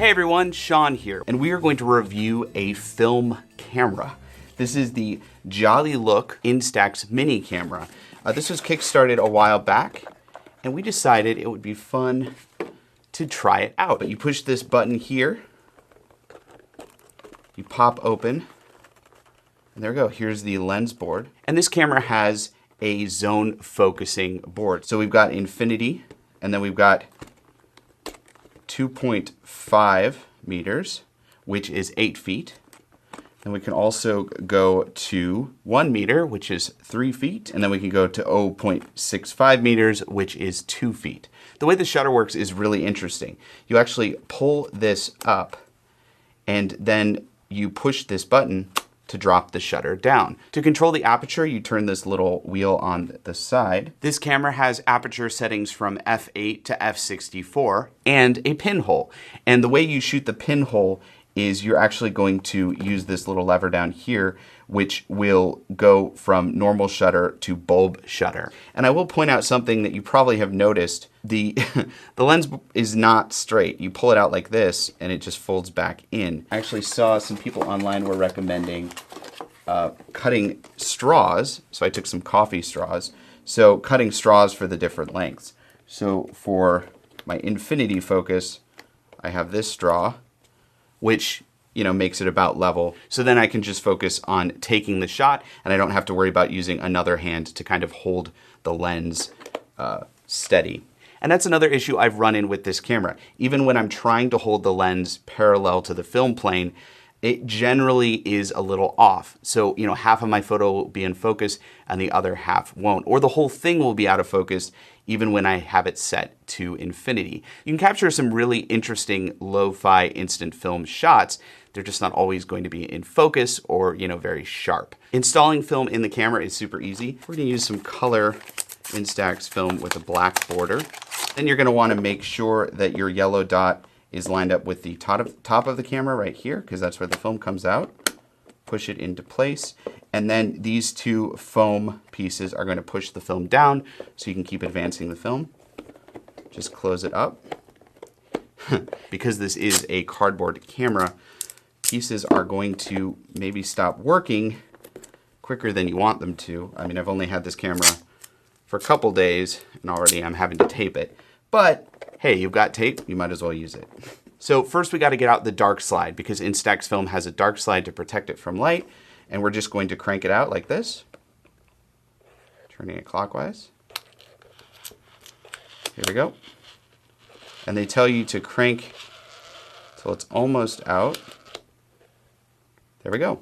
Hey everyone, Sean here, and we are going to review a film camera. This is the Jollylook Instax Mini Camera. This was kickstarted a while back, and we decided it would be fun to try it out. But you push this button here, you pop open, and there we go. Here's the lens board. And this camera has a zone focusing board. So we've got infinity, and then we've got 2.5 meters, which is 8 feet. And we can also go to 1 meter, which is 3 feet. And then we can go to 0.65 meters, which is 2 feet. The way the shutter works is really interesting. You actually pull this up, and then you push this button to drop the shutter down. To control the aperture, you turn this little wheel on the side. This camera has aperture settings from f8 to f64 and a pinhole. And the way you shoot the pinhole is you're actually going to use this little lever down here, which will go from normal shutter to bulb shutter. And I will point out something that you probably have noticed. The lens is not straight. You pull it out like this and it just folds back in. I actually saw some people online were recommending cutting straws. So I took some coffee straws. So cutting straws for the different lengths. So for my infinity focus, I have this straw, which makes it about level. So then I can just focus on taking the shot, and I don't have to worry about using another hand to kind of hold the lens steady. And that's another issue I've run in with this camera. Even when I'm trying to hold the lens parallel to the film plane, it generally is a little off. So, half of my photo will be in focus and the other half won't. Or the whole thing will be out of focus even when I have it set to infinity. You can capture some really interesting lo-fi instant film shots. They're just not always going to be in focus or, very sharp. Installing film in the camera is super easy. We're gonna use some color Instax film with a black border. Then you're gonna wanna make sure that your yellow dot is lined up with the top of the camera right here, because that's where the film comes out. Push it into place. And then these two foam pieces are going to push the film down so you can keep advancing the film. Just close it up. Because this is a cardboard camera, pieces are going to maybe stop working quicker than you want them to. I mean, I've only had this camera for a couple days and already I'm having to tape it. But hey, you've got tape, you might as well use it. So first we got to get out the dark slide, because Instax film has a dark slide to protect it from light. And we're just going to crank it out like this, turning it clockwise. Here we go. And they tell you to crank till it's almost out. There we go.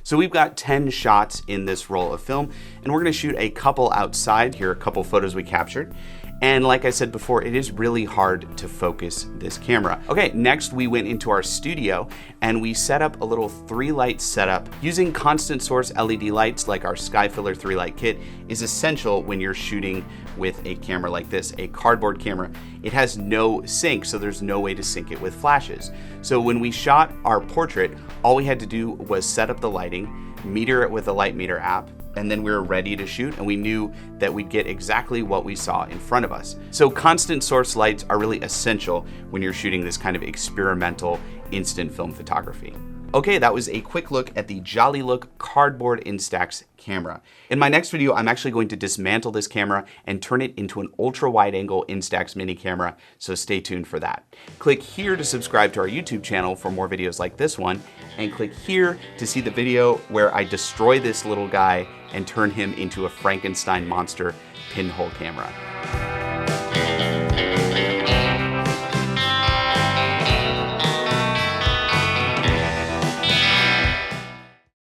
So we've got 10 shots in this roll of film, and we're going to shoot a couple outside. Here are a couple photos we captured. And like I said before, it is really hard to focus this camera. Okay, next we went into our studio and we set up a little 3-light setup. Using constant source LED lights like our Skyfiller 3-light kit is essential when you're shooting with a camera like this, a cardboard camera. It has no sync, so there's no way to sync it with flashes. So when we shot our portrait, all we had to do was set up the lighting, meter it with a light meter app, and then we were ready to shoot, and we knew that we'd get exactly what we saw in front of us. So constant source lights are really essential when you're shooting this kind of experimental instant film photography. Okay, that was a quick look at the Jollylook cardboard Instax camera. In my next video, I'm actually going to dismantle this camera and turn it into an ultra wide angle Instax mini camera, so stay tuned for that. Click here to subscribe to our YouTube channel for more videos like this one, and click here to see the video where I destroy this little guy and turn him into a Frankenstein monster pinhole camera.